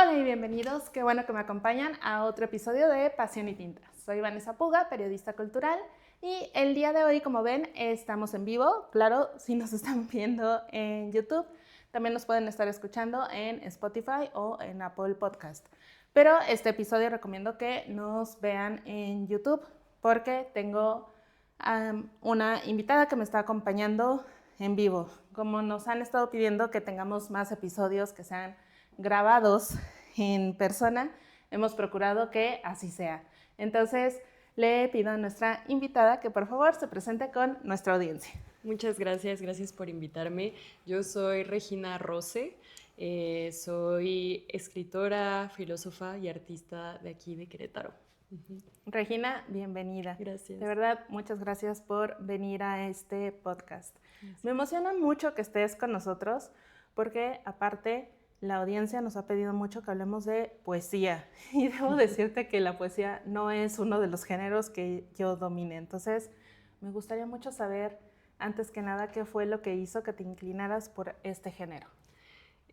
Hola y bienvenidos, qué bueno que me acompañan a otro episodio de Pasión y Tinta. Soy Vanessa Puga, periodista cultural, y el día de hoy, como ven, estamos en vivo. Claro, si nos están viendo en YouTube, también nos pueden estar escuchando en Spotify o en Apple Podcast. Pero este episodio recomiendo que nos vean en YouTube porque tengo una invitada que me está acompañando en vivo. Como nos han estado pidiendo que tengamos más episodios que sean grabados en persona, hemos procurado que así sea. Entonces, le pido a nuestra invitada que por favor se presente con nuestra audiencia. Muchas gracias, gracias por invitarme. Yo soy Regina Rose, soy escritora, filósofa y artista de aquí de Querétaro. Regina, bienvenida. Gracias. De verdad, muchas gracias por venir a este podcast. Gracias. Me emociona mucho que estés con nosotros porque aparte la audiencia nos ha pedido mucho que hablemos de poesía y debo decirte que la poesía no es uno de los géneros que yo domine. Entonces, me gustaría mucho saber, antes que nada, qué fue lo que hizo que te inclinaras por este género.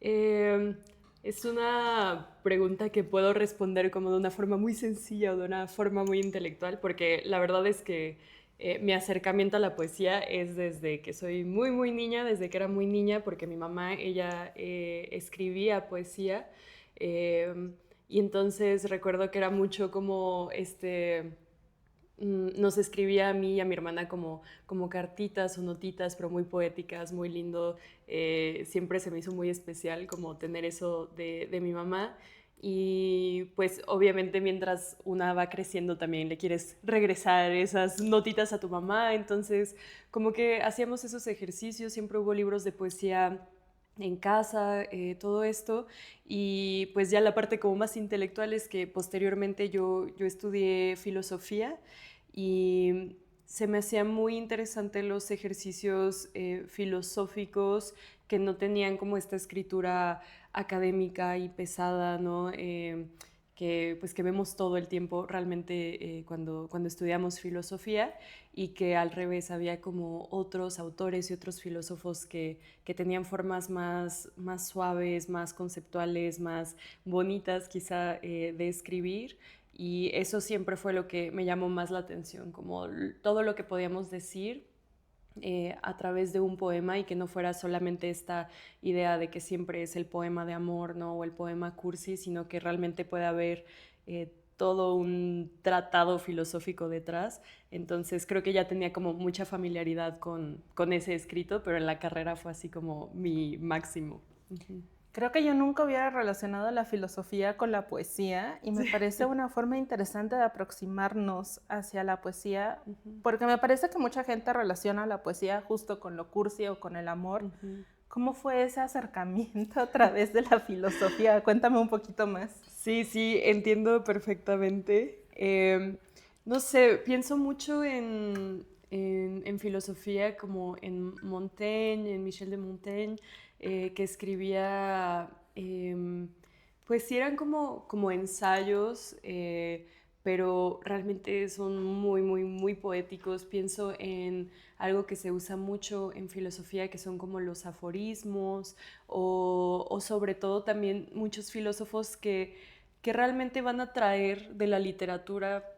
Es una pregunta que puedo responder como de una forma muy sencilla o de una forma muy intelectual, porque la verdad es que mi acercamiento a la poesía es desde que soy muy, muy niña, desde que era muy niña, porque mi mamá, ella escribía poesía, y entonces recuerdo que era mucho como nos escribía a mí y a mi hermana como cartitas o notitas, pero muy poéticas, muy lindo. Siempre se me hizo muy especial como tener eso de mi mamá. Y pues obviamente mientras una va creciendo también le quieres regresar esas notitas a tu mamá. Entonces como que hacíamos esos ejercicios, siempre hubo libros de poesía en casa, todo esto. Y pues ya la parte como más intelectual es que posteriormente yo estudié filosofía y se me hacían muy interesantes los ejercicios filosóficos que no tenían como esta escritura académica y pesada, ¿no? Que vemos todo el tiempo realmente cuando estudiamos filosofía, y que al revés había como otros autores y otros filósofos que tenían formas más suaves, más conceptuales, más bonitas quizá de escribir. Y eso siempre fue lo que me llamó más la atención, como todo lo que podíamos decir a través de un poema, y que no fuera solamente esta idea de que siempre es el poema de amor, ¿no? O el poema cursi, sino que realmente puede haber todo un tratado filosófico detrás. Entonces creo que ya tenía como mucha familiaridad con ese escrito, pero en la carrera fue así como mi máximo. Uh-huh. Creo que yo nunca hubiera relacionado la filosofía con la poesía y me parece una forma interesante de aproximarnos hacia la poesía, porque me parece que mucha gente relaciona la poesía justo con lo cursi o con el amor. ¿Cómo fue ese acercamiento a través de la filosofía? Cuéntame un poquito más. Sí, entiendo perfectamente. No sé, pienso mucho en filosofía como en Montaigne, en Michel de Montaigne, que escribía, pues sí eran como ensayos, pero realmente son muy, muy, muy poéticos. Pienso en algo que se usa mucho en filosofía, que son como los aforismos, o sobre todo también muchos filósofos que realmente van a traer de la literatura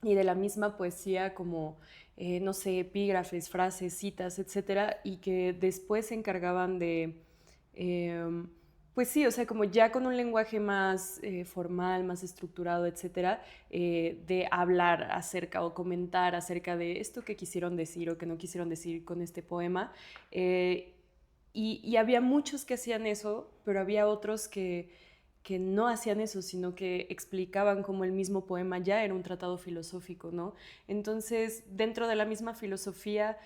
y de la misma poesía como, no sé, epígrafes, frases, citas, etcétera, y que después se encargaban de, pues sí, o sea, como ya con un lenguaje más formal, más estructurado, etcétera, de hablar acerca o comentar acerca de esto que quisieron decir o que no quisieron decir con este poema. Y había muchos que hacían eso, pero había otros que no hacían eso, sino que explicaban como el mismo poema ya era un tratado filosófico, ¿no? Entonces, dentro de la misma filosofía,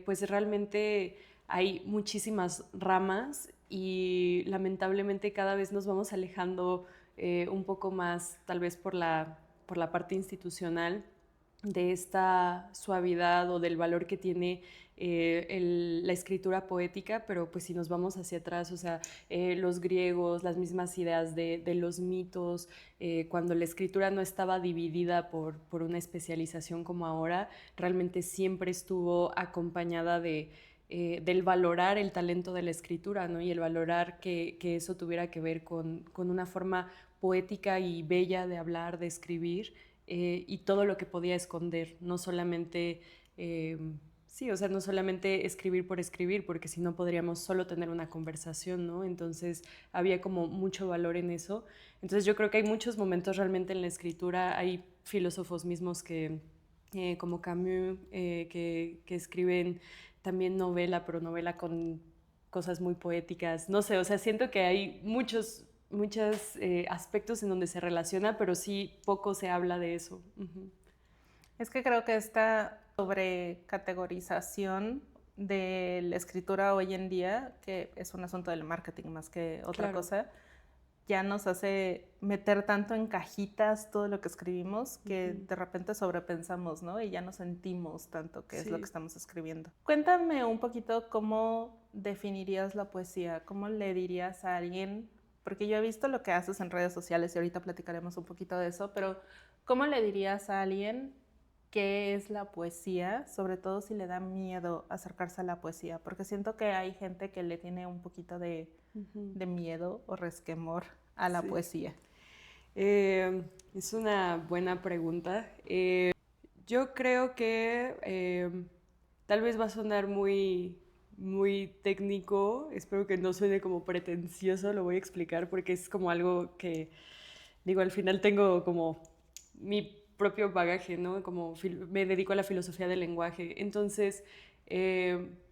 pues realmente hay muchísimas ramas, y lamentablemente cada vez nos vamos alejando un poco más, tal vez por la parte institucional, de esta suavidad o del valor que tiene la escritura poética. Pero pues si nos vamos hacia atrás, o sea, los griegos, las mismas ideas de los mitos, cuando la escritura no estaba dividida por una especialización como ahora, realmente siempre estuvo acompañada del valorar el talento de la escritura, ¿no? Y el valorar que eso tuviera que ver con una forma poética y bella de hablar, de escribir, y todo lo que podía esconder, no solamente... sí, o sea, no solamente escribir por escribir, porque si no podríamos solo tener una conversación, ¿no? Entonces había como mucho valor en eso. Entonces yo creo que hay muchos momentos realmente en la escritura, hay filósofos mismos que, como Camus, que escriben también novela, pero novela con cosas muy poéticas. No sé, o sea, siento que hay muchos aspectos en donde se relaciona, pero sí poco se habla de eso. Uh-huh. Es que creo que esta sobrecategorización de la escritura hoy en día, que es un asunto del marketing más que otra Claro. cosa, ya nos hace meter tanto en cajitas todo lo que escribimos que de repente sobrepensamos, ¿no? Y ya no sentimos tanto qué es lo que estamos escribiendo. Cuéntame un poquito cómo definirías la poesía, cómo le dirías a alguien, porque yo he visto lo que haces en redes sociales y ahorita platicaremos un poquito de eso, pero ¿cómo le dirías a alguien qué es la poesía, sobre todo si le da miedo acercarse a la poesía? Porque siento que hay gente que le tiene un poquito de miedo o resquemor a la poesía. Es una buena pregunta. Yo creo que tal vez va a sonar muy técnico, espero que no suene como pretencioso, lo voy a explicar porque es como algo que, digo, al final tengo como mi propio bagaje, ¿no? Como me dedico a la filosofía del lenguaje. Entonces,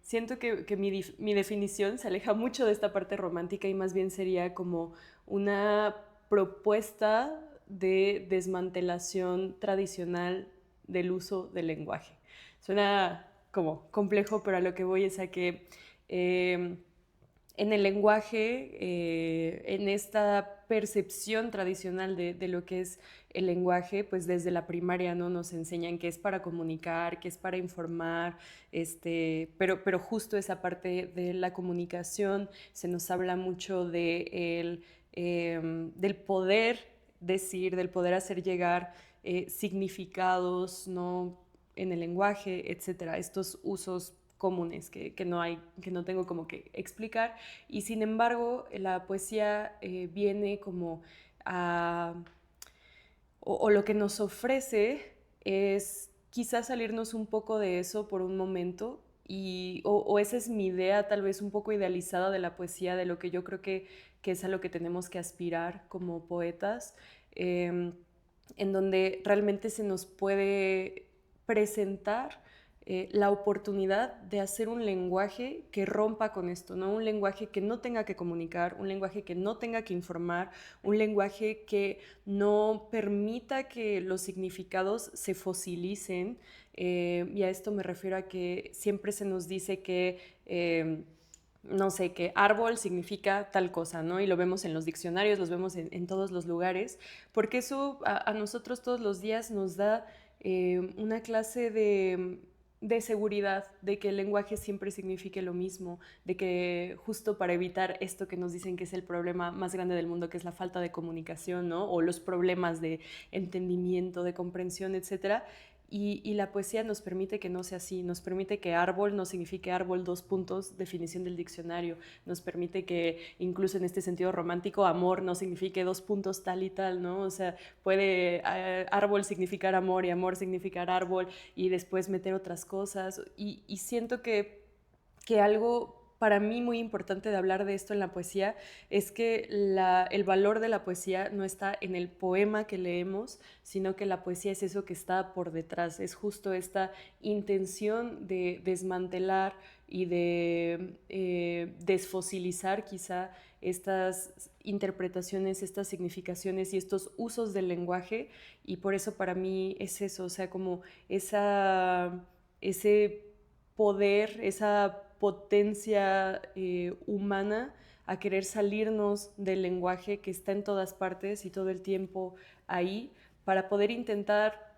siento que mi definición se aleja mucho de esta parte romántica y más bien sería como una propuesta de desmantelación tradicional del uso del lenguaje. Suena como complejo, pero a lo que voy es a que en el lenguaje, en esta percepción tradicional de lo que es el lenguaje, pues desde la primaria, ¿no? Nos enseñan que es para comunicar, que es para informar, pero justo esa parte de la comunicación se nos habla mucho del poder decir, del poder hacer llegar significados, ¿no? En el lenguaje, etcétera, estos usos comunes que no tengo como que explicar, y sin embargo la poesía viene como a, o lo que nos ofrece es quizás salirnos un poco de eso por un momento, o esa es mi idea tal vez un poco idealizada de la poesía, de lo que yo creo que es a lo que tenemos que aspirar como poetas, en donde realmente se nos puede presentar la oportunidad de hacer un lenguaje que rompa con esto, ¿no? Un lenguaje que no tenga que comunicar, un lenguaje que no tenga que informar, un lenguaje que no permita que los significados se fosilicen. Y a esto me refiero a que siempre se nos dice que... no sé, que árbol significa tal cosa, ¿no? Y lo vemos en los diccionarios, los vemos en todos los lugares, porque eso a nosotros todos los días nos da una clase de seguridad, de que el lenguaje siempre signifique lo mismo, de que justo para evitar esto que nos dicen que es el problema más grande del mundo, que es la falta de comunicación, ¿no? O los problemas de entendimiento, de comprensión, etcétera. Y la poesía nos permite que no sea así, nos permite que árbol no signifique árbol, dos puntos, definición del diccionario, nos permite que incluso en este sentido romántico, amor no signifique dos puntos tal y tal, ¿no? O sea, puede árbol significar amor y amor significar árbol y después meter otras cosas. Y siento que algo para mí muy importante de hablar de esto en la poesía es que el valor de la poesía no está en el poema que leemos, sino que la poesía es eso que está por detrás, es justo esta intención de desmantelar y de desfosilizar quizá estas interpretaciones, estas significaciones y estos usos del lenguaje, y por eso para mí es eso, o sea, como ese poder, esa potencia humana a querer salirnos del lenguaje que está en todas partes y todo el tiempo ahí, para poder intentar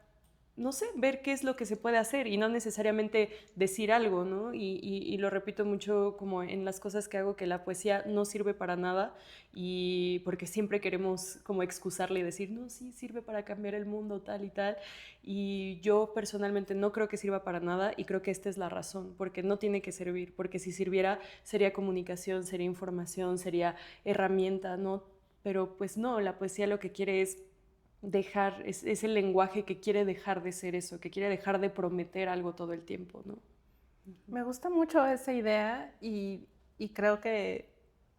no sé, ver qué es lo que se puede hacer y no necesariamente decir algo, ¿no? Y lo repito mucho como en las cosas que hago, que la poesía no sirve para nada y porque siempre queremos como excusarle y decir, no, sí, sirve para cambiar el mundo, tal y tal. Y yo personalmente no creo que sirva para nada y creo que esta es la razón, porque no tiene que servir, porque si sirviera sería comunicación, sería información, sería herramienta, ¿no? Pero pues no, la poesía lo que quiere es dejar, es el lenguaje que quiere dejar de ser eso, que quiere dejar de prometer algo todo el tiempo, ¿no? Me gusta mucho esa idea y creo que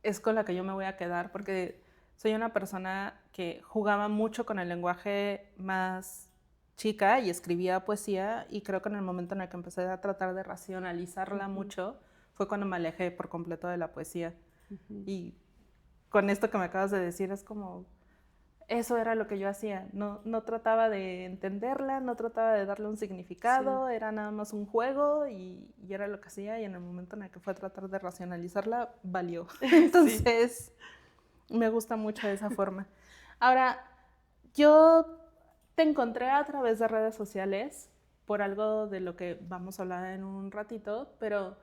es con la que yo me voy a quedar porque soy una persona que jugaba mucho con el lenguaje más chica y escribía poesía y creo que en el momento en el que empecé a tratar de racionalizarla mucho fue cuando me alejé por completo de la poesía. Y con esto que me acabas de decir es como, eso era lo que yo hacía. No trataba de entenderla, no trataba de darle un significado, Sí. era nada más un juego y era lo que hacía. Y en el momento en el que fue a tratar de racionalizarla, valió. Sí. Entonces, me gusta mucho esa forma. Ahora, yo te encontré a través de redes sociales por algo de lo que vamos a hablar en un ratito, pero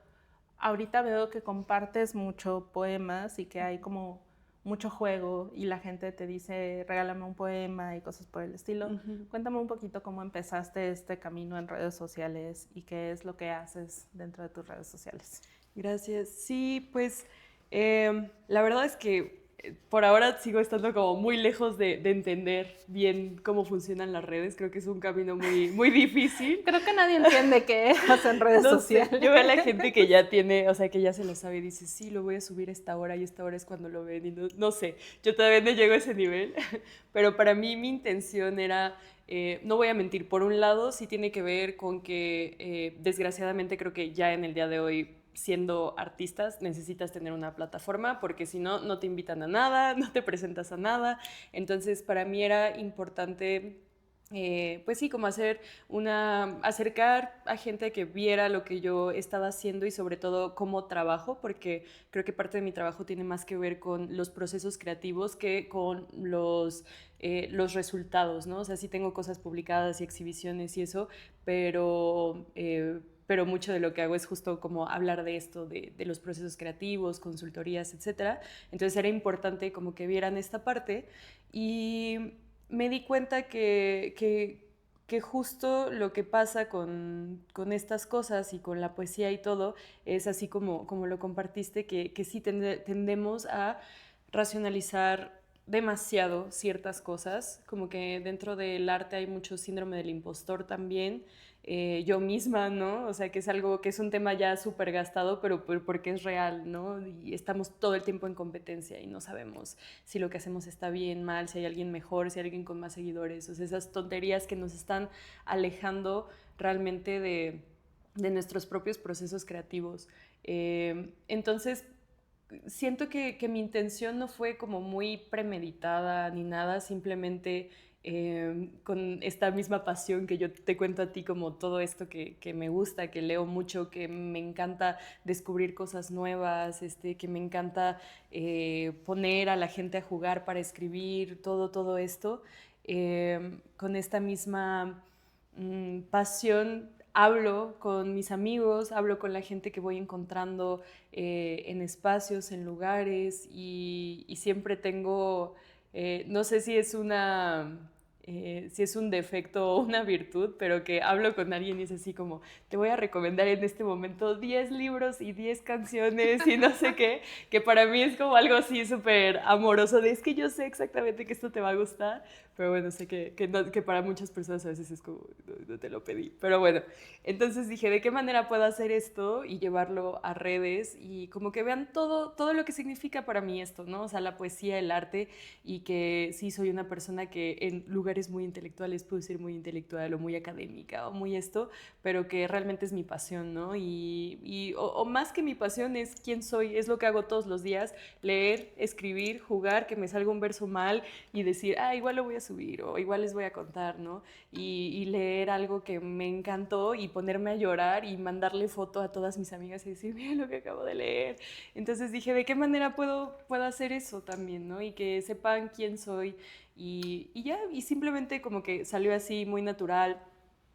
ahorita veo que compartes mucho poemas y que hay como mucho juego y la gente te dice regálame un poema y cosas por el estilo. Cuéntame un poquito cómo empezaste este camino en redes sociales y qué es lo que haces dentro de tus redes sociales. Gracias. Sí, pues la verdad es que por ahora sigo estando como muy lejos de entender bien cómo funcionan las redes. Creo que es un camino muy, muy difícil. Creo que nadie entiende qué hacen redes No sé, sociales. yo veo a la gente que ya tiene, o sea, que ya se lo sabe y dice, sí, lo voy a subir a esta hora y esta hora es cuando lo ven y no, no sé, yo todavía no llego a ese nivel, pero para mí mi intención era, no voy a mentir, por un lado sí tiene que ver con que desgraciadamente creo que ya en el día de hoy siendo artistas necesitas tener una plataforma porque si no, no te invitan a nada, no te presentas a nada, entonces para mí era importante pues sí, como acercar a gente que viera lo que yo estaba haciendo y sobre todo cómo trabajo, porque creo que parte de mi trabajo tiene más que ver con los procesos creativos que con los resultados, ¿no? O sea, sí tengo cosas publicadas y exhibiciones y eso, pero mucho de lo que hago es justo como hablar de esto, de los procesos creativos, consultorías, etcétera. Entonces era importante como que vieran esta parte y me di cuenta que justo lo que pasa con estas cosas y con la poesía y todo es así como lo compartiste, que sí tendemos a racionalizar demasiado ciertas cosas, como que dentro del arte hay mucho síndrome del impostor también, yo misma, ¿no? O sea, que es algo que es un tema ya súper gastado, pero porque es real, ¿no? Y estamos todo el tiempo en competencia y no sabemos si lo que hacemos está bien, mal, si hay alguien mejor, si hay alguien con más seguidores, o sea, esas tonterías que nos están alejando realmente de nuestros propios procesos creativos. Entonces, siento que mi intención no fue como muy premeditada ni nada, simplemente con esta misma pasión que yo te cuento a ti, como todo esto que me gusta, que leo mucho, que me encanta descubrir cosas nuevas, que me encanta poner a la gente a jugar para escribir, todo esto, con esta misma pasión hablo con mis amigos, hablo con la gente que voy encontrando en espacios, en lugares y siempre tengo, no sé si es un defecto o una virtud, pero que hablo con alguien y es así como, te voy a recomendar en este momento 10 libros y 10 canciones y no sé qué, que para mí es como algo así súper amoroso, de es que yo sé exactamente que esto te va a gustar, pero bueno, sé que para muchas personas a veces es como, no te lo pedí, pero bueno, entonces dije, ¿de qué manera puedo hacer esto y llevarlo a redes y como que vean todo lo que significa para mí esto, ¿no? O sea, la poesía, el arte y que sí soy una persona que en lugares muy intelectuales puedo ser muy intelectual o muy académica o muy esto, pero que realmente es mi pasión, ¿no? O más que mi pasión es quién soy, es lo que hago todos los días, leer, escribir, jugar, que me salga un verso mal y decir, igual lo voy a subir o igual les voy a contar, ¿no? Y leer algo que me encantó y ponerme a llorar y mandarle foto a todas mis amigas y decir, mira lo que acabo de leer. Entonces dije, ¿de qué manera puedo hacer eso también, ¿no? Y que sepan quién soy y ya, y simplemente como que salió así muy natural.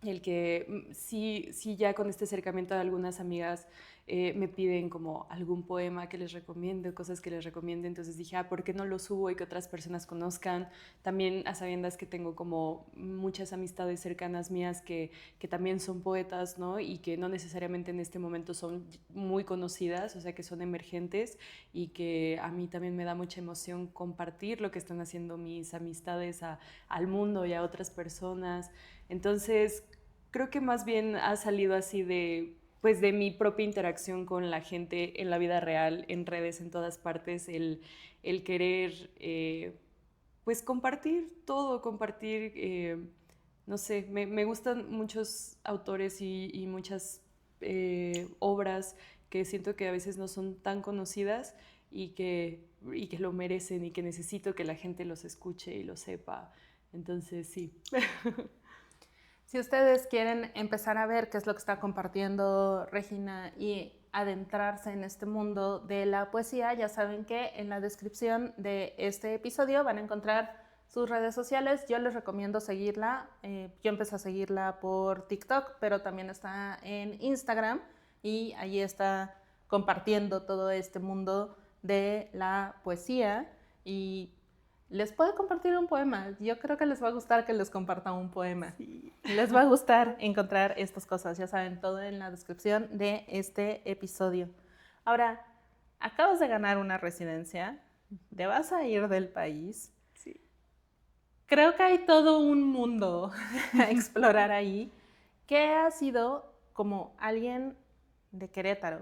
el que sí ya con este acercamiento de algunas amigas me piden como algún poema que les recomiende, cosas que les recomiende, entonces dije, ¿por qué no lo subo y que otras personas conozcan? También a sabiendas que tengo como muchas amistades cercanas mías que también son poetas, ¿no? Y que no necesariamente en este momento son muy conocidas, o sea, que son emergentes y que a mí también me da mucha emoción compartir lo que están haciendo mis amistades al mundo y a otras personas. Entonces, creo que más bien ha salido así pues de mi propia interacción con la gente en la vida real, en redes, en todas partes, el querer, pues compartir todo, compartir, no sé, me gustan muchos autores y muchas obras que siento que a veces no son tan conocidas y que lo merecen y que necesito que la gente los escuche y lo sepa. Entonces, sí. Si ustedes quieren empezar a ver qué es lo que está compartiendo Regina y adentrarse en este mundo de la poesía, ya saben que en la descripción de este episodio van a encontrar sus redes sociales. Yo les recomiendo seguirla. Yo empecé a seguirla por TikTok, pero también está en Instagram y allí está compartiendo todo este mundo de la poesía y les puedo compartir un poema. Yo creo que les va a gustar que les comparta un poema. Sí. Les va a gustar encontrar estas cosas. Ya saben, todo en la descripción de este episodio. Ahora, acabas de ganar una residencia. Te vas a ir del país. Sí. Creo que hay todo un mundo a explorar ahí. ¿Qué ha sido como alguien de Querétaro?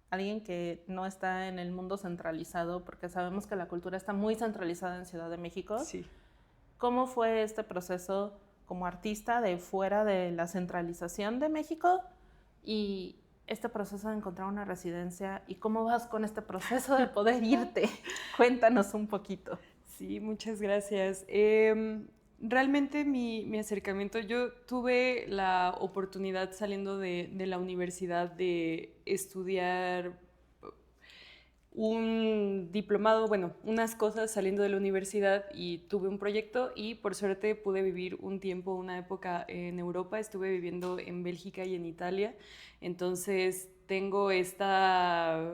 Alguien que no está en el mundo centralizado, porque sabemos que la cultura está muy centralizada en Ciudad de México. Sí. ¿Cómo fue este proceso como artista de fuera de la centralización de México y este proceso de encontrar una residencia? ¿Y cómo vas con este proceso de poder irte? Cuéntanos un poquito. Sí, muchas gracias. Realmente mi acercamiento, yo tuve la oportunidad saliendo de la universidad de estudiar un diplomado, bueno, unas cosas saliendo de la universidad y tuve un proyecto y por suerte pude vivir un tiempo, una época en Europa, estuve viviendo en Bélgica y en Italia, entonces tengo esta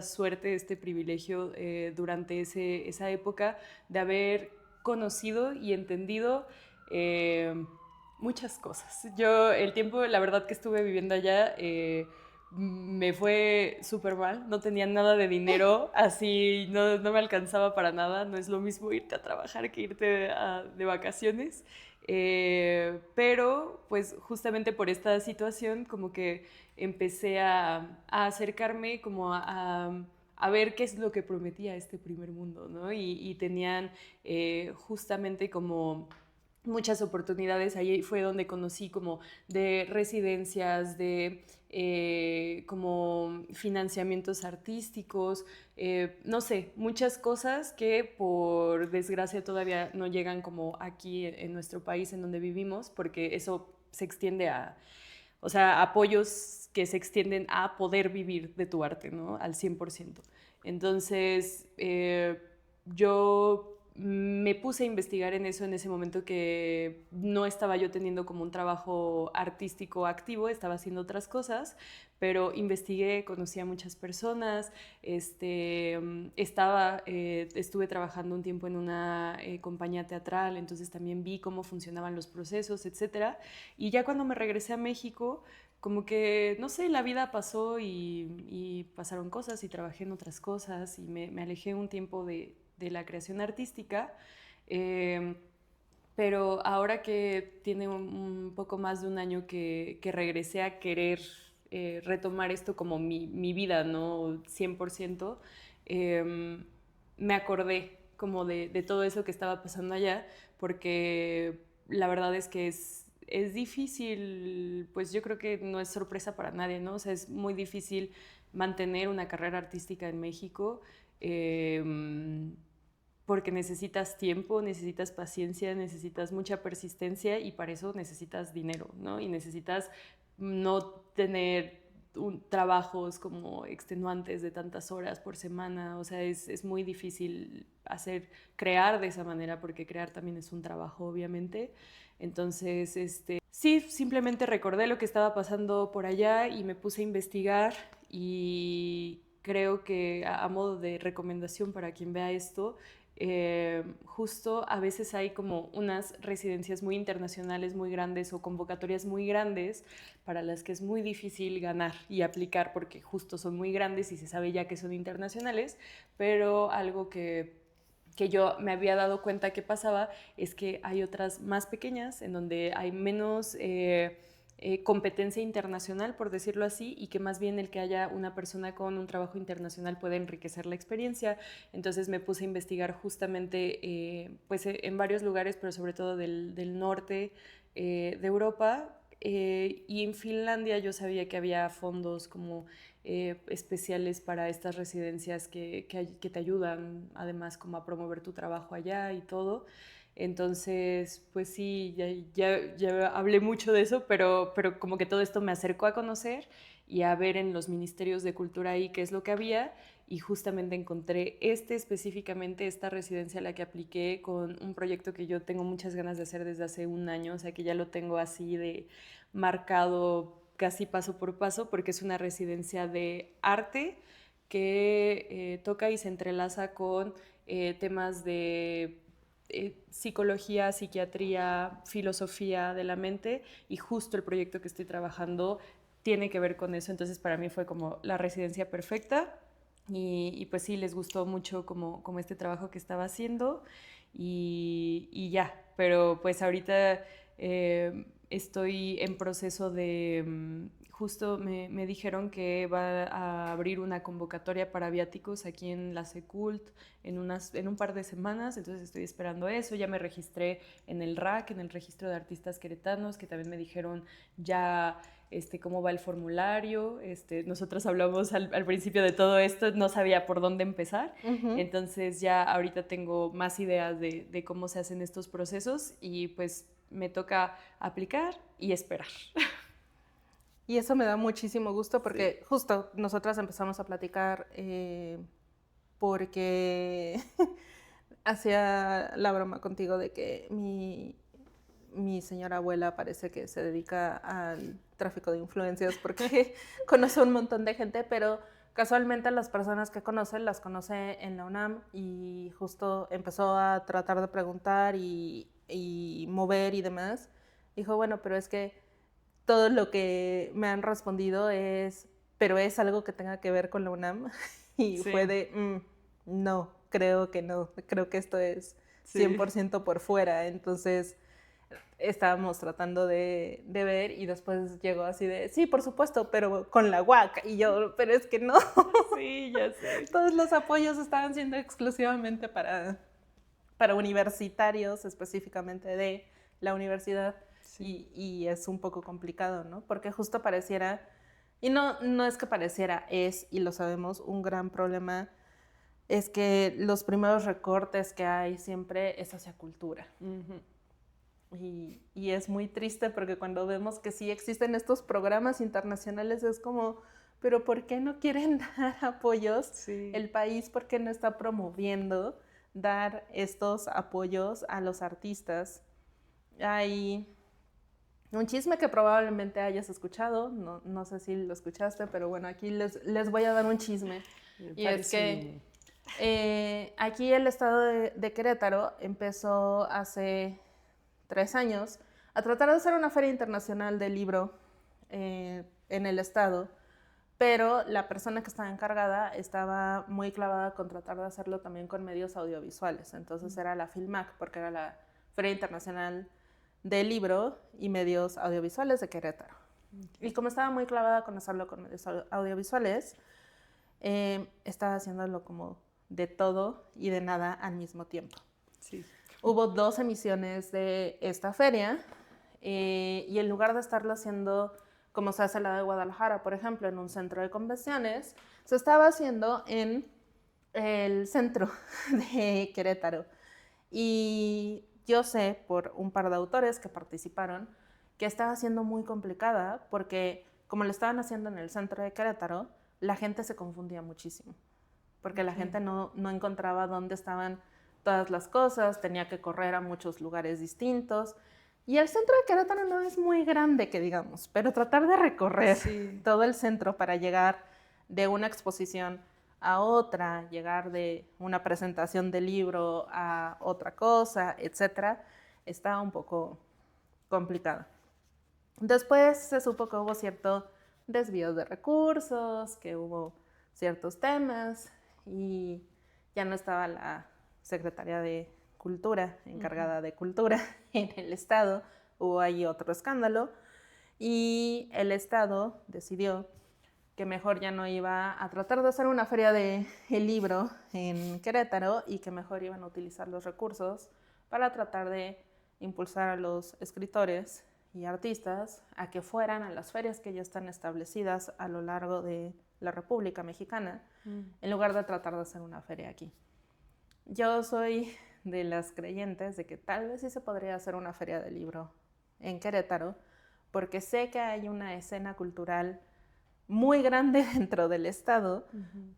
suerte, este privilegio durante esa época de haber conocido y entendido muchas cosas. Yo el tiempo, la verdad que estuve viviendo allá, me fue súper mal, no tenía nada de dinero, así no me alcanzaba para nada, no es lo mismo irte a trabajar que irte de vacaciones, pero pues justamente por esta situación como que empecé a acercarme como a ver qué es lo que prometía este primer mundo, ¿no? Y tenían justamente como muchas oportunidades, ahí fue donde conocí como de residencias, de como financiamientos artísticos, no sé, muchas cosas que por desgracia todavía no llegan como aquí en nuestro país en donde vivimos, porque eso se extiende o sea, apoyos que se extienden a poder vivir de tu arte, ¿no? Al 100%. Entonces, yo me puse a investigar en eso en ese momento que no estaba yo teniendo como un trabajo artístico activo, estaba haciendo otras cosas, pero investigué, conocí a muchas personas, estuve trabajando un tiempo en una compañía teatral, entonces también vi cómo funcionaban los procesos, etcétera. Y ya cuando me regresé a México, como que, no sé, la vida pasó y pasaron cosas y trabajé en otras cosas y me alejé un tiempo de la creación artística, pero ahora que tiene un poco más de un año que regresé a querer retomar esto como mi vida, ¿no? 100%, me acordé como de todo eso que estaba pasando allá, porque la verdad es que es difícil, pues yo creo que no es sorpresa para nadie, ¿no? O sea, es muy difícil mantener una carrera artística en México. Porque necesitas tiempo, necesitas paciencia, necesitas mucha persistencia y para eso necesitas dinero, ¿no? Y necesitas no tener trabajos como extenuantes de tantas horas por semana, o sea, es muy difícil crear de esa manera, porque crear también es un trabajo, obviamente. Entonces, sí, simplemente recordé lo que estaba pasando por allá y me puse a investigar, y creo que a modo de recomendación para quien vea esto, justo a veces hay como unas residencias muy internacionales, muy grandes, o convocatorias muy grandes para las que es muy difícil ganar y aplicar, porque justo son muy grandes y se sabe ya que son internacionales, pero algo que yo me había dado cuenta que pasaba es que hay otras más pequeñas en donde hay menos competencia internacional, por decirlo así, y que más bien el que haya una persona con un trabajo internacional puede enriquecer la experiencia. Entonces me puse a investigar justamente pues en varios lugares, pero sobre todo del norte de Europa. Y en Finlandia yo sabía que había fondos como especiales para estas residencias que te ayudan además como a promover tu trabajo allá y todo. Entonces, pues sí, ya hablé mucho de eso, pero como que todo esto me acercó a conocer y a ver en los ministerios de cultura ahí qué es lo que había, y justamente encontré específicamente esta residencia a la que apliqué, con un proyecto que yo tengo muchas ganas de hacer desde hace un año, o sea que ya lo tengo así de marcado casi paso por paso, porque es una residencia de arte que toca y se entrelaza con temas de psicología, psiquiatría, filosofía de la mente, y justo el proyecto que estoy trabajando tiene que ver con eso. Entonces para mí fue como la residencia perfecta, y pues sí, les gustó mucho como este trabajo que estaba haciendo, y ya, pero pues ahorita estoy en proceso de, justo me dijeron que va a abrir una convocatoria para viáticos aquí en la Secult en un par de semanas, entonces estoy esperando eso. Ya me registré en el RAC, en el Registro de Artistas Queretanos, que también me dijeron ya cómo va el formulario. Nosotros hablamos al principio de todo esto, no sabía por dónde empezar, entonces ya ahorita tengo más ideas de cómo se hacen estos procesos, y pues me toca aplicar y esperar. Y eso me da muchísimo gusto porque justo nosotras empezamos a platicar porque hacía la broma contigo de que mi señora abuela parece que se dedica al tráfico de influencias porque conoce un montón de gente, pero casualmente las personas que conoce las conoce en la UNAM, y justo empezó a tratar de preguntar y mover y demás. Dijo, bueno, pero es que todo lo que me han respondido pero es algo que tenga que ver con la UNAM. Y Sí. fue de, no, creo que no, creo que esto es 100% por fuera. Entonces estábamos tratando de ver, y después llegó así de, sí, por supuesto, pero con la UAC. Y yo, pero es que no. Sí, ya sé. Todos los apoyos estaban siendo exclusivamente para universitarios, específicamente de la universidad. Y es un poco complicado, ¿no? Porque justo pareciera, y no es que pareciera, y lo sabemos, un gran problema es que los primeros recortes que hay siempre es hacia cultura. Y es muy triste porque cuando vemos que sí existen estos programas internacionales es como, pero ¿por qué no quieren dar apoyos? Sí. El país, ¿por qué no está promoviendo dar estos apoyos a los artistas? Hay un chisme que probablemente hayas escuchado, no sé si lo escuchaste, pero bueno, aquí les voy a dar un chisme. Y es que aquí el estado de Querétaro empezó hace 3 años a tratar de hacer una feria internacional del libro en el estado, pero la persona que estaba encargada estaba muy clavada con tratar de hacerlo también con medios audiovisuales. Entonces era la FILMAC, porque era la Feria Internacional del Libro y Medios Audiovisuales de Querétaro. Y como estaba muy clavada con hacerlo con medios audiovisuales, estaba haciéndolo como de todo y de nada al mismo tiempo. Sí. Hubo 2 emisiones de esta feria, y en lugar de estarlo haciendo como se hace la de Guadalajara, por ejemplo, en un centro de convenciones, se estaba haciendo en el centro de Querétaro. Y yo sé por un par de autores que participaron que estaba siendo muy complicada porque como lo estaban haciendo en el centro de Querétaro, la gente se confundía muchísimo, porque la gente no encontraba dónde estaban todas las cosas, tenía que correr a muchos lugares distintos. Y el centro de Querétaro no es muy grande, que digamos, pero tratar de recorrer todo el centro para llegar de una exposición a otra, llegar de una presentación de libro a otra cosa, etcétera, está un poco complicado. Después se supo que hubo cierto desvío de recursos, que hubo ciertos temas y ya no estaba la Secretaría de Cultura, encargada de cultura en el Estado. Hubo ahí otro escándalo y el Estado decidió que mejor ya no iba a tratar de hacer una feria del libro en Querétaro y que mejor iban a utilizar los recursos para tratar de impulsar a los escritores y artistas a que fueran a las ferias que ya están establecidas a lo largo de la República Mexicana, en lugar de tratar de hacer una feria aquí. Yo soy de las creyentes de que tal vez sí se podría hacer una feria del libro en Querétaro, porque sé que hay una escena cultural muy grande dentro del estado,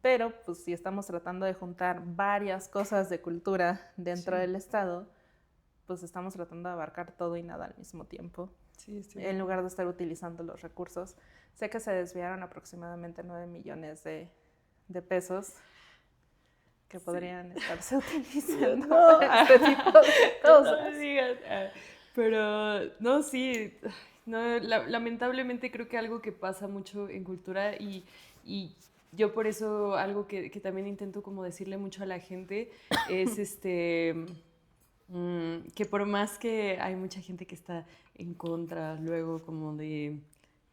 pero pues si estamos tratando de juntar varias cosas de cultura dentro del estado, pues estamos tratando de abarcar todo y nada al mismo tiempo. En lugar de estar utilizando los recursos. Sé que se desviaron aproximadamente 9 millones de pesos que podrían estarse utilizando para este tipo de cosas. No me digas. Pero, no, sí, no, lamentablemente creo que algo que pasa mucho en cultura y yo por eso algo que también intento como decirle mucho a la gente es que por más que hay mucha gente que está en contra luego como de,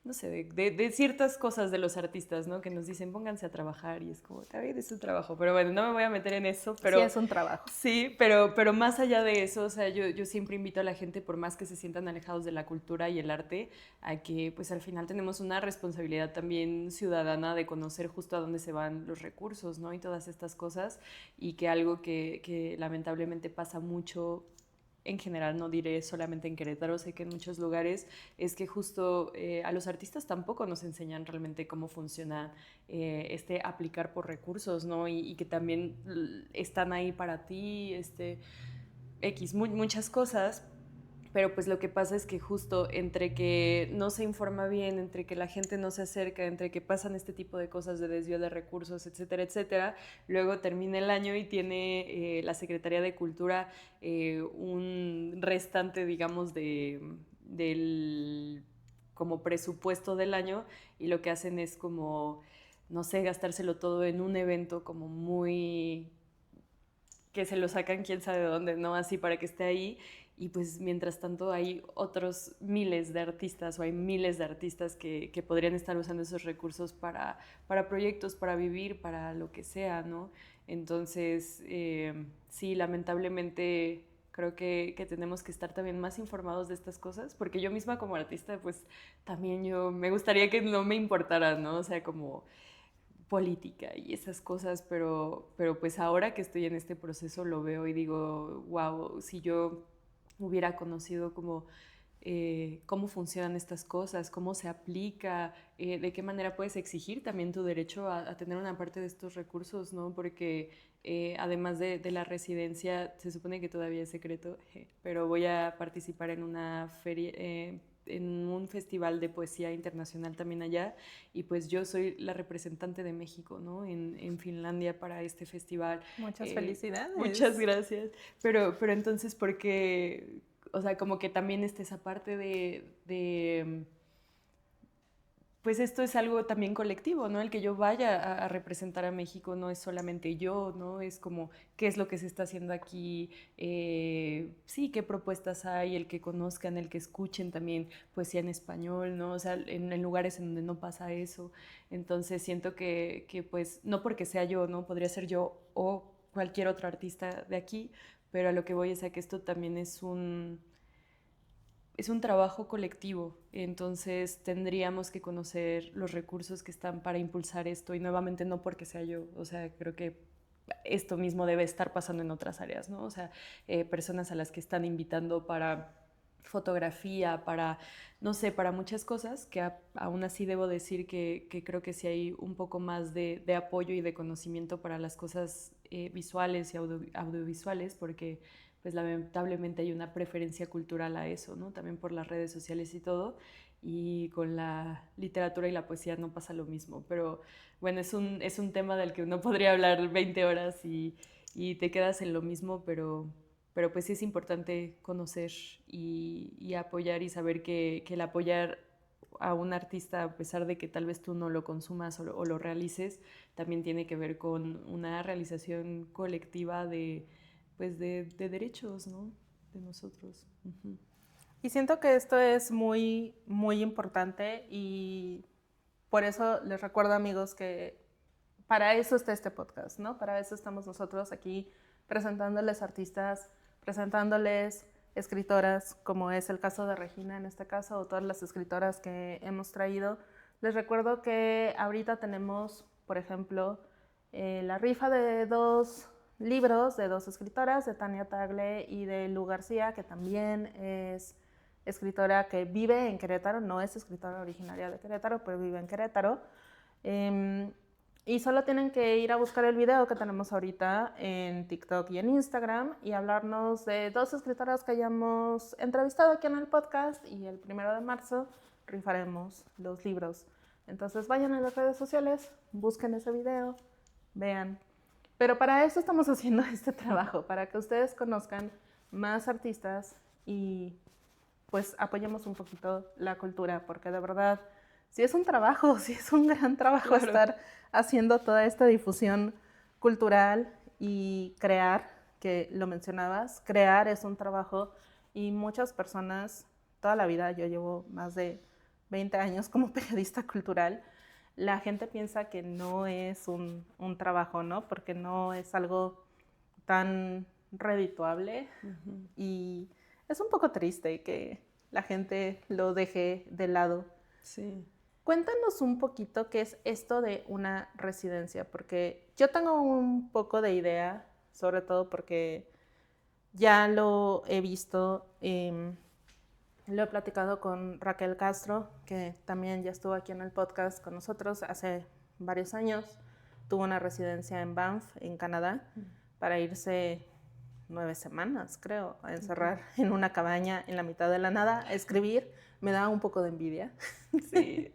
no sé, de ciertas cosas de los artistas, ¿no? Que nos dicen, pónganse a trabajar y es como, está bien, es un trabajo, pero bueno, no me voy a meter en eso, pero... Sí, es un trabajo. Sí, pero más allá de eso, o sea, yo siempre invito a la gente, por más que se sientan alejados de la cultura y el arte, a que pues al final tenemos una responsabilidad también ciudadana de conocer justo a dónde se van los recursos, ¿no? Y todas estas cosas, y que algo que lamentablemente pasa mucho en general, no diré solamente en Querétaro, sé que en muchos lugares, es que justo a los artistas tampoco nos enseñan realmente cómo funciona aplicar por recursos, ¿no? Y que también están ahí para ti, muchas cosas. Pero pues lo que pasa es que justo entre que no se informa bien, entre que la gente no se acerca, entre que pasan este tipo de cosas de desvío de recursos, etcétera, etcétera, luego termina el año y tiene la Secretaría de Cultura un restante, digamos, del como presupuesto del año y lo que hacen es como, no sé, gastárselo todo en un evento como muy... que se lo sacan quién sabe de dónde, ¿no? Así para que esté ahí. Y pues mientras tanto hay otros miles de artistas o hay miles de artistas que podrían estar usando esos recursos para proyectos, para vivir, para lo que sea, ¿no? Entonces, sí, lamentablemente creo que tenemos que estar también más informados de estas cosas, porque yo misma como artista, pues también yo me gustaría que no me importara, ¿no? O sea, como política y esas cosas, pero pues ahora que estoy en este proceso lo veo y digo, wow, si yo hubiera conocido como cómo funcionan estas cosas, cómo se aplica, de qué manera puedes exigir también tu derecho a tener una parte de estos recursos, ¿no? Porque además de la residencia, se supone que todavía es secreto, pero voy a participar en una feria, en un festival de poesía internacional también allá, y pues yo soy la representante de México, ¿no? En Finlandia para este festival. Muchas felicidades. Muchas gracias. Pero entonces, ¿por qué? O sea, como que también está esa parte de pues esto es algo también colectivo, ¿no? El que yo vaya a representar a México no es solamente yo, ¿no? Es como qué es lo que se está haciendo aquí, sí, qué propuestas hay, el que conozcan, el que escuchen también poesía en español, ¿no? O sea, en lugares en donde no pasa eso. Entonces siento que pues, no porque sea yo, ¿no? Podría ser yo o cualquier otro artista de aquí, pero a lo que voy es a que esto también es un trabajo colectivo, entonces tendríamos que conocer los recursos que están para impulsar esto y nuevamente no porque sea yo, o sea, creo que esto mismo debe estar pasando en otras áreas, ¿no? O sea, personas a las que están invitando para fotografía, para, no sé, para muchas cosas, que aún así debo decir que creo que sí hay un poco más de apoyo y de conocimiento para las cosas visuales y audiovisuales, porque pues lamentablemente hay una preferencia cultural a eso, ¿no? También por las redes sociales y todo, y con la literatura y la poesía no pasa lo mismo, pero bueno, es un tema del que uno podría hablar 20 horas y te quedas en lo mismo, pero pues sí es importante conocer y apoyar y saber que el apoyar a un artista, a pesar de que tal vez tú no lo consumas o lo realices, también tiene que ver con una realización colectiva pues de derechos, ¿no? De nosotros. Uh-huh. Y siento que esto es muy, muy importante y por eso les recuerdo, amigos, que para eso está este podcast, ¿no? Para eso estamos nosotros aquí presentándoles artistas, presentándoles escritoras, como es el caso de Regina en este caso, o todas las escritoras que hemos traído. Les recuerdo que ahorita tenemos, por ejemplo, la rifa de 2 libros de 2 escritoras, de Tania Tagle y de Lu García, que también es escritora que vive en Querétaro, no es escritora originaria de Querétaro, pero vive en Querétaro. Y solo tienen que ir a buscar el video que tenemos ahorita en TikTok y en Instagram y hablarnos de 2 escritoras que hayamos entrevistado aquí en el podcast, y el 1 de marzo rifaremos los libros. Entonces vayan a las redes sociales, busquen ese video, vean. Pero para eso estamos haciendo este trabajo, para que ustedes conozcan más artistas y pues apoyemos un poquito la cultura, porque de verdad, sí es un trabajo, sí es un gran trabajo, claro, estar haciendo toda esta difusión cultural y crear, que lo mencionabas, crear es un trabajo y muchas personas, toda la vida, yo llevo más de 20 años como periodista cultural, la gente piensa que no es un trabajo, ¿no? Porque no es algo tan redituable. Uh-huh. Y es un poco triste que la gente lo deje de lado. Sí. Cuéntanos un poquito qué es esto de una residencia, porque yo tengo un poco de idea, sobre todo porque ya lo he visto, lo he platicado con Raquel Castro, que también ya estuvo aquí en el podcast con nosotros hace varios años. Tuvo una residencia en Banff, en Canadá, para irse 9 semanas, creo, a encerrar en una cabaña en la mitad de la nada a escribir. Me da un poco de envidia. Sí.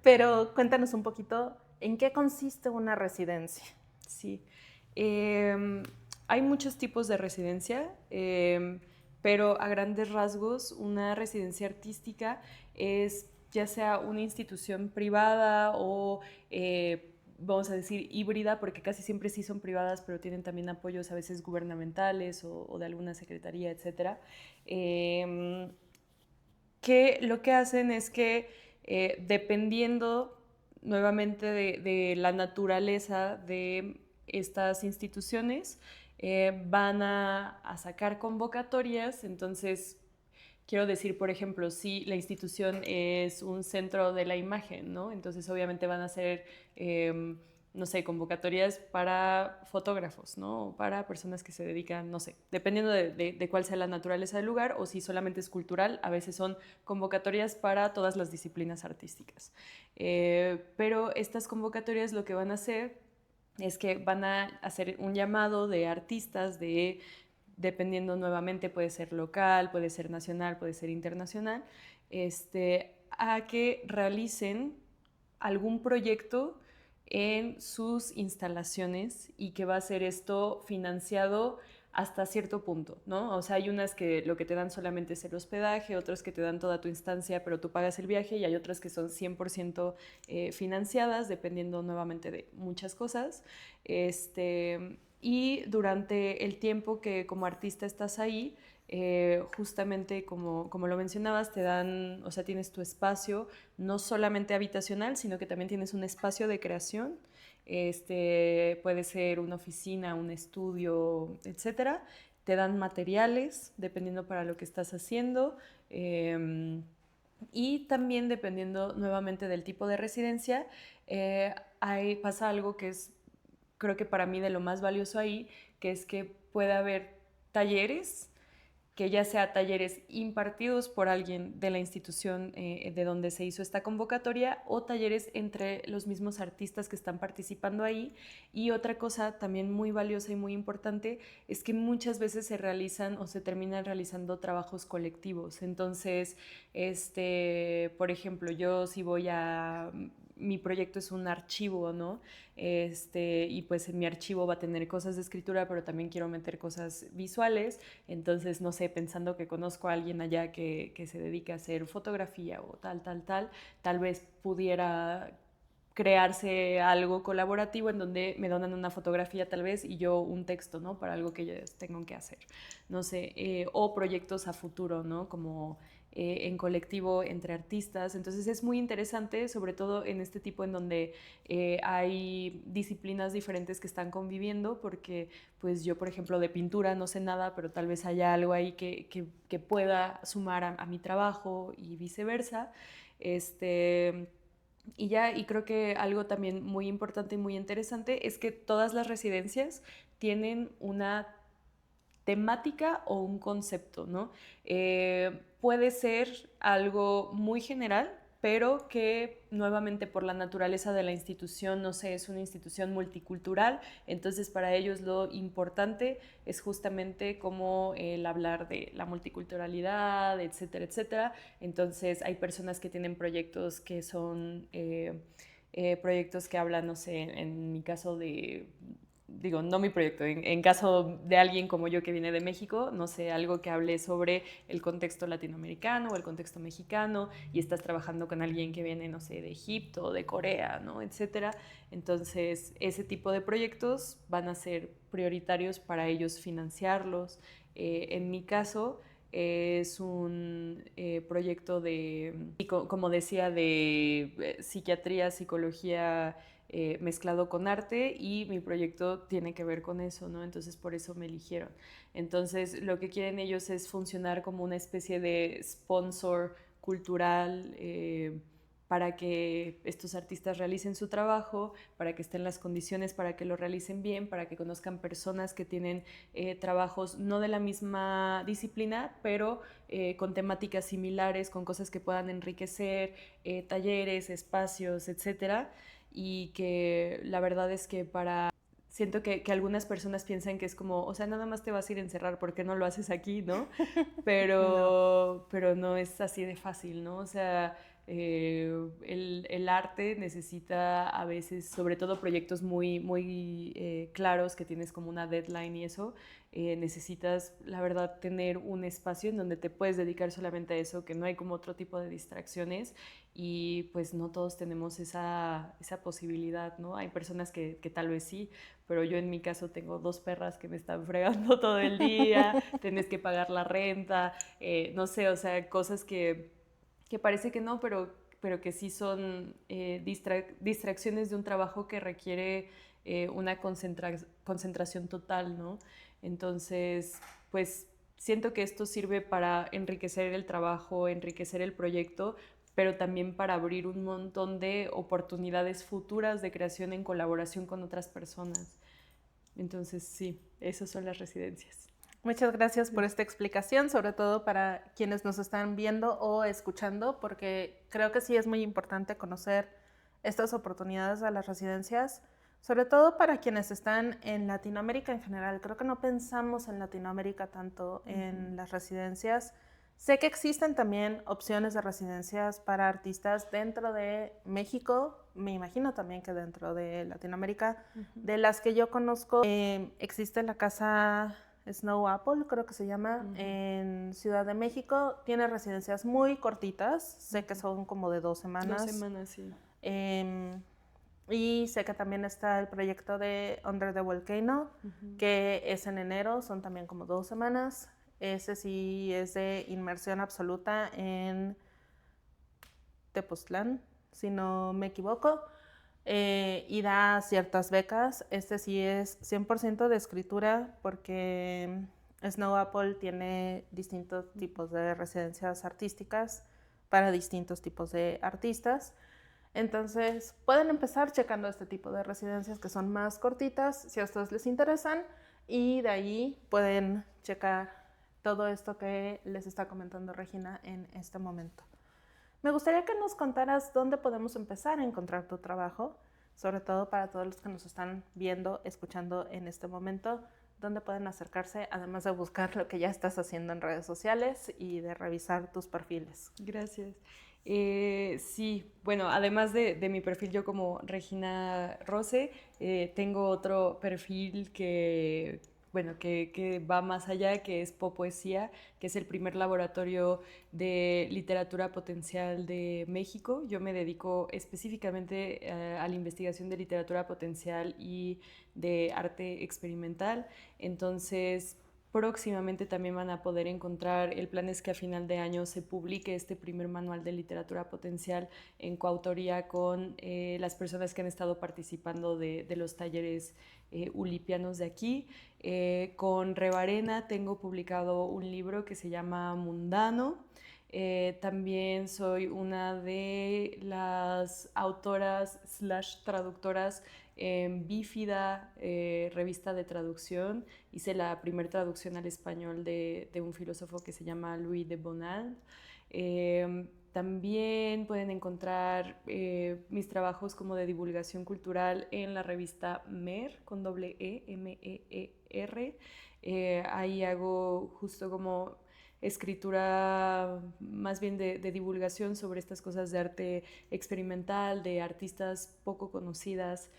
Pero cuéntanos un poquito, ¿en qué consiste una residencia? Sí. Hay muchos tipos de residencia, pero a grandes rasgos una residencia artística es ya sea una institución privada o vamos a decir híbrida, porque casi siempre sí son privadas, pero tienen también apoyos a veces gubernamentales o de alguna secretaría, etc. Que lo que hacen es que dependiendo nuevamente de la naturaleza de estas instituciones, van a sacar convocatorias. Entonces, quiero decir, por ejemplo, si la institución es un centro de la imagen, ¿no? Entonces, obviamente van a ser, no sé, convocatorias para fotógrafos, ¿no? O para personas que se dedican, no sé, dependiendo de cuál sea la naturaleza del lugar, o si solamente es cultural, a veces son convocatorias para todas las disciplinas artísticas. Pero estas convocatorias lo que van a hacer es que van a hacer un llamado de artistas dependiendo nuevamente, puede ser local, puede ser nacional, puede ser internacional, a que realicen algún proyecto en sus instalaciones y que va a ser esto financiado hasta cierto punto, ¿no? O sea, hay unas que lo que te dan solamente es el hospedaje, otras que te dan toda tu instancia, pero tú pagas el viaje, y hay otras que son 100% financiadas, dependiendo nuevamente de muchas cosas. Y durante el tiempo que como artista estás ahí, justamente como lo mencionabas, te dan, o sea, tienes tu espacio, no solamente habitacional, sino que también tienes un espacio de creación. Puede ser una oficina, un estudio, etcétera. Te dan materiales dependiendo para lo que estás haciendo. Y también dependiendo nuevamente del tipo de residencia, pasa algo que es, creo que para mí, de lo más valioso ahí, que es que puede haber talleres que ya sea talleres impartidos por alguien de la institución de donde se hizo esta convocatoria o talleres entre los mismos artistas que están participando ahí. Y otra cosa también muy valiosa y muy importante es que muchas veces se realizan o se terminan realizando trabajos colectivos. Entonces, por ejemplo, yo si voy a... Mi proyecto es un archivo, ¿no? Y pues en mi archivo va a tener cosas de escritura, pero también quiero meter cosas visuales. Entonces, no sé, pensando que conozco a alguien allá que se dedica a hacer fotografía o tal vez pudiera crearse algo colaborativo en donde me donan una fotografía tal vez y yo un texto, ¿no? Para algo que ellos tengan que hacer, no sé, o proyectos a futuro, ¿no? Como en colectivo entre artistas. Entonces es muy interesante, sobre todo en este tipo en donde hay disciplinas diferentes que están conviviendo, porque pues yo, por ejemplo, de pintura no sé nada, pero tal vez haya algo ahí que pueda sumar a mi trabajo y viceversa. Y creo que algo también muy importante y muy interesante es que todas las residencias tienen una temática o un concepto, ¿no? Puede ser algo muy general, pero que nuevamente por la naturaleza de la institución, no sé, es una institución multicultural, entonces para ellos lo importante es justamente como el hablar de la multiculturalidad, etcétera, etcétera. Entonces hay personas que tienen proyectos que son proyectos que hablan, no sé, en mi caso de digo, no mi proyecto, en caso de alguien como yo que viene de México, no sé, algo que hable sobre el contexto latinoamericano o el contexto mexicano y estás trabajando con alguien que viene, no sé, de Egipto, de Corea, ¿no? Etcétera. Entonces, ese tipo de proyectos van a ser prioritarios para ellos financiarlos. En mi caso, es un proyecto de, como decía, de psiquiatría, psicología, mezclado con arte y mi proyecto tiene que ver con eso, ¿no? Entonces por eso me eligieron. Entonces lo que quieren ellos es funcionar como una especie de sponsor cultural para que estos artistas realicen su trabajo, para que estén las condiciones para que lo realicen bien, para que conozcan personas que tienen trabajos no de la misma disciplina, pero con temáticas similares, con cosas que puedan enriquecer, talleres, espacios, etcétera. Y que la verdad es que siento que algunas personas piensan que es como, o sea, nada más te vas a ir a encerrar, ¿por qué no lo haces aquí, no? Pero no es así de fácil, ¿no? O sea, el arte necesita a veces, sobre todo proyectos muy, muy claros, que tienes como una deadline y eso, necesitas, la verdad, tener un espacio en donde te puedes dedicar solamente a eso, que no hay como otro tipo de distracciones y pues no todos tenemos esa posibilidad, ¿no? Hay personas que tal vez sí, pero yo en mi caso tengo 2 perras que me están fregando todo el día, tienes que pagar la renta, no sé, o sea, cosas que parece que no, pero que sí son distracciones de un trabajo que requiere una concentración total, ¿no? Entonces, pues siento que esto sirve para enriquecer el trabajo, enriquecer el proyecto, pero también para abrir un montón de oportunidades futuras de creación en colaboración con otras personas. Entonces, sí, esas son las residencias. Muchas gracias por esta explicación, sobre todo para quienes nos están viendo o escuchando, porque creo que sí es muy importante conocer estas oportunidades de las residencias, sobre todo para quienes están en Latinoamérica en general. Creo que no pensamos en Latinoamérica tanto en las residencias. Sé que existen también opciones de residencias para artistas dentro de México, me imagino también que dentro de Latinoamérica. De las que yo conozco, existe la casa Snow Apple, creo que se llama, en Ciudad de México. Tiene residencias muy cortitas, sé que son como de 2 semanas. 2 semanas, sí. Y sé que también está el proyecto de Under the Volcano, que es en enero, son también como 2 semanas. Ese sí es de inmersión absoluta en Tepoztlán, si no me equivoco, y da ciertas becas. Este sí es 100% de escritura, porque Snow Apple tiene distintos tipos de residencias artísticas para distintos tipos de artistas. Entonces pueden empezar checando este tipo de residencias que son más cortitas si a ustedes les interesan, y de ahí pueden checar todo esto que les está comentando Regina en este momento. Me gustaría que nos contaras dónde podemos empezar a encontrar tu trabajo, sobre todo para todos los que nos están viendo, escuchando en este momento, dónde pueden acercarse, además de buscar lo que ya estás haciendo en redes sociales y de revisar tus perfiles. Gracias. Sí, bueno, además de mi perfil yo como Regina Rose, tengo otro perfil que va más allá, que es Popoesía, que es el primer laboratorio de literatura potencial de México. Yo me dedico específicamente a la investigación de literatura potencial y de arte experimental. Entonces, próximamente también van a poder encontrar, el plan es que a final de año se publique este primer manual de literatura potencial en coautoría con las personas que han estado participando de los talleres ulipianos de aquí. Con Rebarena tengo publicado un libro que se llama Mundano. También soy una de las autoras / traductoras en Bífida, revista de traducción. Hice la primera traducción al español de un filósofo que se llama Louis de Bonald. También pueden encontrar mis trabajos como de divulgación cultural en la revista MER, con doble E, M-E-E-R. Ahí hago justo como escritura más bien de divulgación sobre estas cosas de arte experimental, de artistas poco conocidas,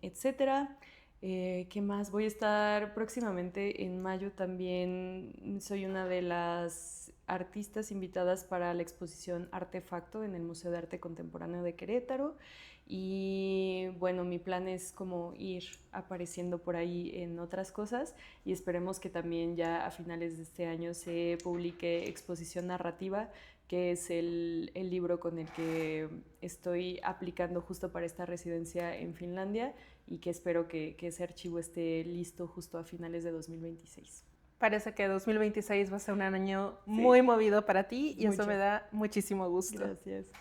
etcétera. ¿Qué más? Voy a estar próximamente en mayo también. Soy una de las artistas invitadas para la exposición Artefacto en el Museo de Arte Contemporáneo de Querétaro. Y bueno, mi plan es como ir apareciendo por ahí en otras cosas y esperemos que también ya a finales de este año se publique Exposición Narrativa, que es el libro con el que estoy aplicando justo para esta residencia en Finlandia y que espero que ese archivo esté listo justo a finales de 2026. Parece que 2026 va a ser un año muy movido para ti y eso me da muchísimo gusto. Gracias.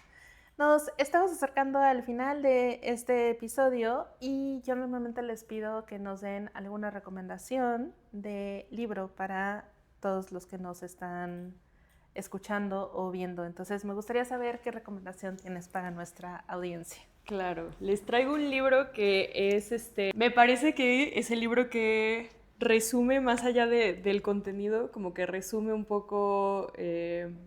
Nos estamos acercando al final de este episodio y yo normalmente les pido que nos den alguna recomendación de libro para todos los que nos están escuchando o viendo. Entonces me gustaría saber qué recomendación tienes para nuestra audiencia. Claro, les traigo un libro que es me parece que es el libro que resume más allá del contenido, como que resume un poco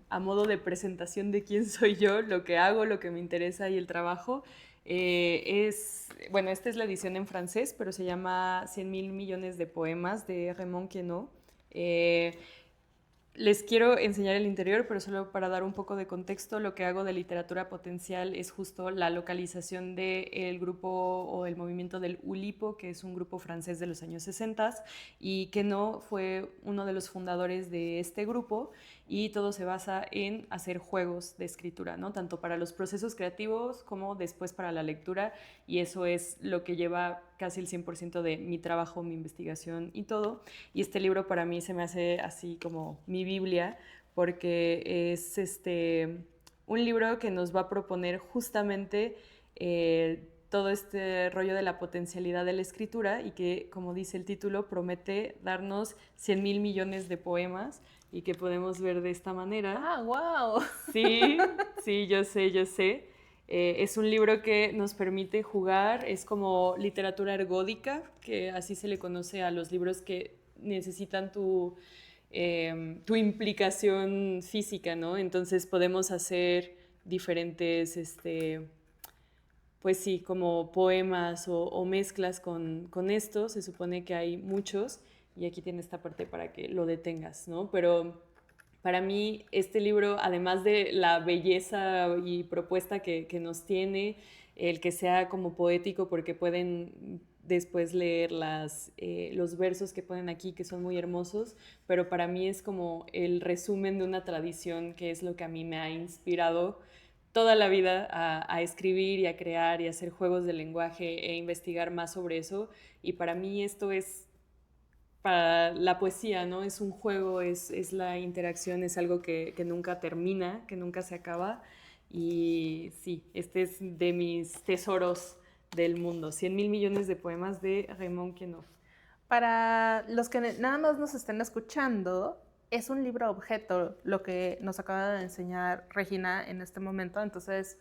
a modo de presentación de quién soy yo, lo que hago, lo que me interesa y el trabajo. Bueno, esta es la edición en francés, pero se llama 100.000 millones de poemas de Raymond Queneau. Les quiero enseñar el interior, pero solo para dar un poco de contexto, lo que hago de literatura potencial es justo la localización del grupo o el movimiento del Oulipo, que es un grupo francés de los años 60, y Queneau fue uno de los fundadores de este grupo, y todo se basa en hacer juegos de escritura, ¿no? Tanto para los procesos creativos como después para la lectura, y eso es lo que lleva casi el 100% de mi trabajo, mi investigación y todo. Y este libro para mí se me hace así como mi Biblia, porque es un libro que nos va a proponer justamente todo este rollo de la potencialidad de la escritura y que, como dice el título, promete darnos 100.000 millones de poemas y que podemos ver de esta manera. ¡Ah, wow! Sí, sí, yo sé. Es un libro que nos permite jugar, es como literatura ergódica, que así se le conoce a los libros que necesitan tu implicación física, ¿no? Entonces podemos hacer diferentes, pues sí, como poemas o mezclas con esto. Se supone que hay muchos y aquí tiene esta parte para que lo detengas, ¿no? Pero para mí este libro, además de la belleza y propuesta que nos tiene, el que sea como poético, porque pueden después leer los versos que ponen aquí, que son muy hermosos, pero para mí es como el resumen de una tradición que es lo que a mí me ha inspirado toda la vida a escribir y a crear y a hacer juegos de lenguaje e investigar más sobre eso. Y para mí esto es para la poesía, ¿no? Es un juego, es la interacción, es algo que nunca termina, que nunca se acaba. Y sí, este es de mis tesoros del mundo. 100.000 millones de poemas de Raymond Queneau. Para los que nada más nos estén escuchando, es un libro objeto lo que nos acaba de enseñar Regina en este momento. Entonces,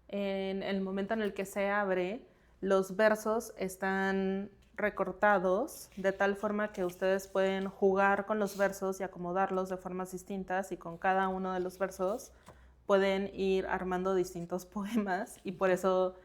en el momento en el que se abre, los versos están recortados de tal forma que ustedes pueden jugar con los versos y acomodarlos de formas distintas, y con cada uno de los versos pueden ir armando distintos poemas, y por eso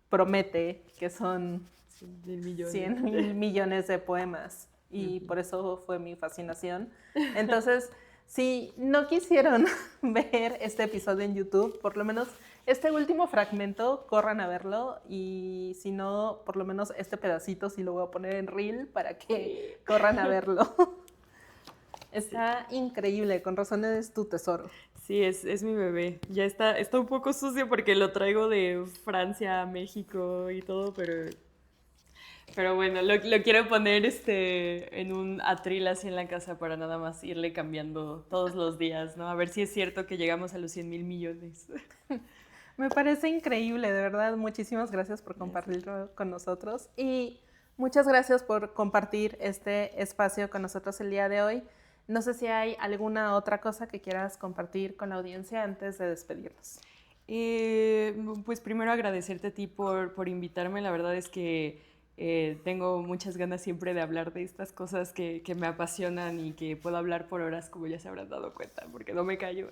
promete que son 100 millones de poemas, y por eso fue mi fascinación. Entonces, si no quisieron ver este episodio en YouTube, por lo menos este último fragmento, corran a verlo, y si no, por lo menos este pedacito sí lo voy a poner en Reel para que corran a verlo. Está increíble, con razón es tu tesoro. Sí, es mi bebé. Ya está un poco sucio porque lo traigo de Francia a México y todo, pero bueno, lo quiero poner en un atril así en la casa para nada más irle cambiando todos los días, ¿no? A ver si es cierto que llegamos a los 100,000 millones. Me parece increíble, de verdad. Muchísimas gracias por compartirlo con nosotros, y muchas gracias por compartir este espacio con nosotros el día de hoy. No sé si hay alguna otra cosa que quieras compartir con la audiencia antes de despedirnos. Pues primero agradecerte a ti por invitarme. La verdad es que tengo muchas ganas siempre de hablar de estas cosas que me apasionan y que puedo hablar por horas, como ya se habrán dado cuenta, porque no me callo.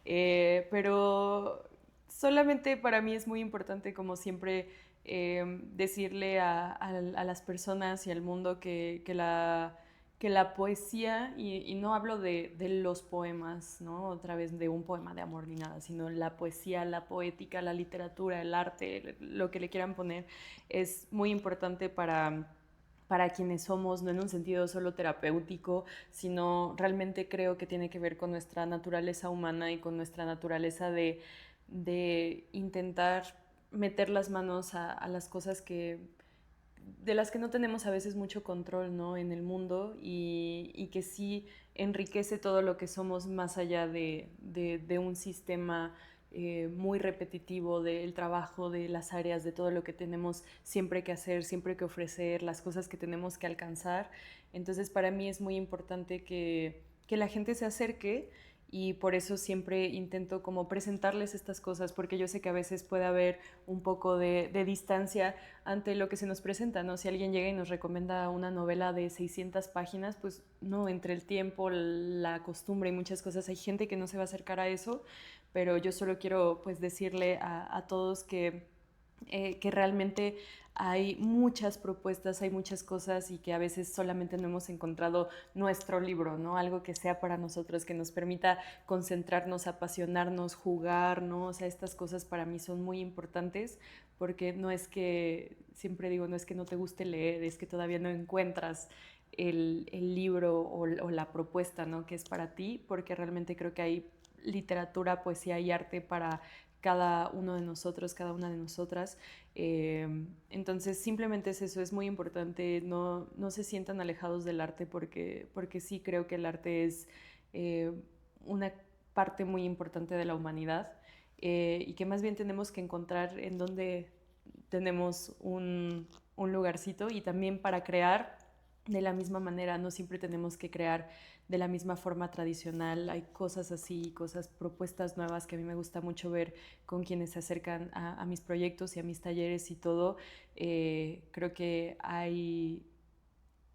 Pero solamente para mí es muy importante, como siempre, decirle a las personas y al mundo que la poesía, y no hablo de los poemas, ¿no? Otra vez de un poema de amor ni nada, sino la poesía, la poética, la literatura, el arte, lo que le quieran poner, es muy importante para quienes somos, no en un sentido solo terapéutico, sino realmente creo que tiene que ver con nuestra naturaleza humana y con nuestra naturaleza de intentar meter las manos a las cosas de las que no tenemos a veces mucho control, ¿no? En el mundo, y que sí enriquece todo lo que somos, más allá de un sistema muy repetitivo del trabajo, de las áreas, de todo lo que tenemos siempre que hacer, siempre que ofrecer, las cosas que tenemos que alcanzar. Entonces, para mí es muy importante que la gente se acerque, y por eso siempre intento como presentarles estas cosas, porque yo sé que a veces puede haber un poco de distancia ante lo que se nos presenta, ¿no? Si alguien llega y nos recomienda una novela de 600 páginas, pues no, entre el tiempo, la costumbre y muchas cosas, hay gente que no se va a acercar a eso, pero yo solo quiero pues decirle a todos que realmente hay muchas propuestas, hay muchas cosas, y que a veces solamente no hemos encontrado nuestro libro, ¿no? Algo que sea para nosotros, que nos permita concentrarnos, apasionarnos, jugar, ¿no? O sea, estas cosas para mí son muy importantes, porque no es que, siempre digo, no es que no te guste leer, es que todavía no encuentras el libro o la propuesta, ¿no? Que es para ti, porque realmente creo que hay literatura, poesía y arte para cada uno de nosotros, cada una de nosotras. Entonces simplemente es eso, es muy importante, no se sientan alejados del arte, porque sí creo que el arte es una parte muy importante de la humanidad, y que más bien tenemos que encontrar en donde tenemos un lugarcito, y también para crear de la misma manera, no siempre tenemos que crear de la misma forma tradicional. Hay cosas así, propuestas nuevas que a mí me gusta mucho ver con quienes se acercan a mis proyectos y a mis talleres y todo. Creo que hay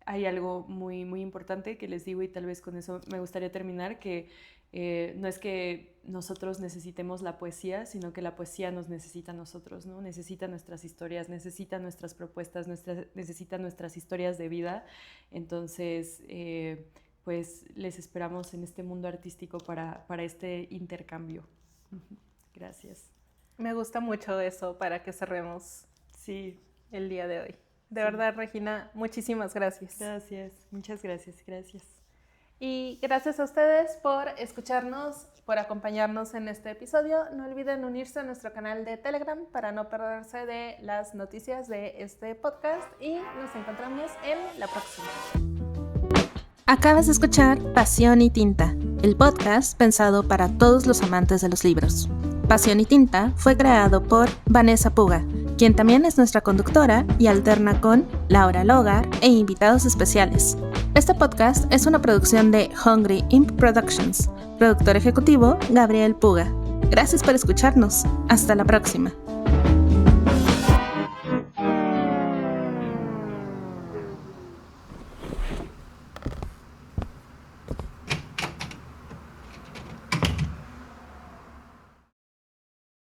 algo muy, muy importante que les digo, y tal vez con eso me gustaría terminar, que no es que nosotros necesitemos la poesía, sino que la poesía nos necesita a nosotros, ¿no? Necesita nuestras historias, necesita nuestras propuestas, necesita nuestras historias de vida. Entonces, pues les esperamos en este mundo artístico para este intercambio. Gracias. Me gusta mucho eso, para que cerremos el día de hoy. De verdad, Regina, muchísimas gracias. Gracias, muchas gracias, gracias. Y gracias a ustedes por escucharnos, por acompañarnos en este episodio. No olviden unirse a nuestro canal de Telegram para no perderse de las noticias de este podcast, y nos encontramos en la próxima. Acabas de escuchar Pasión y Tinta, el podcast pensado para todos los amantes de los libros. Pasión y Tinta fue creado por Vanessa Puga quien también es nuestra conductora y alterna con Laura Logar e invitados especiales. Este podcast es una producción de Hungry Imp Productions. Productor ejecutivo, Gabriel Puga. Gracias por escucharnos. Hasta la próxima.